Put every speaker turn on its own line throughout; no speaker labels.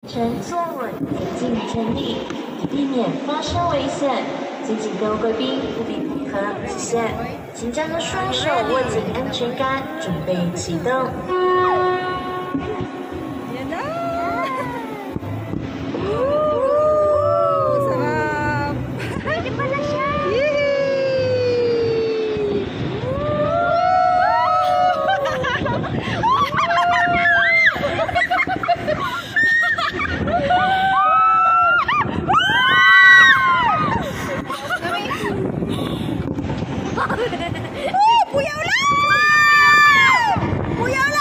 呈坐稳前进整理，以避免发生危险。请请各位贵宾务必配合，谢谢。请将双手握紧安全杆，准备启动。
不要啦！不要啦！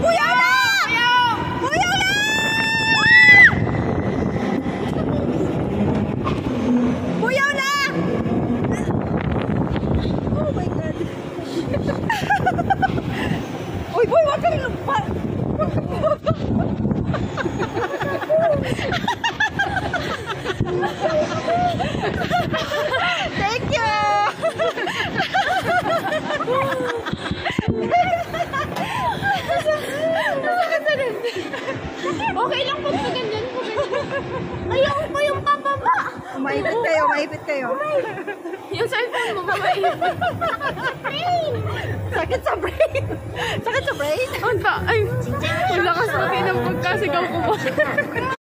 不要啦！不要啦！不要啦！Oh my God! Uy, boy, wag kang lumpat! Thank you!
Okay lang po sa ganyan po. Ayaw po yung pababa.
Maipit kayo, maipit kayo.
Yung cellphone mo, maipit.
Sakit sa brain. Sakit sa brain.
Ay, wala ka sa akin ng pagkasigaw ko.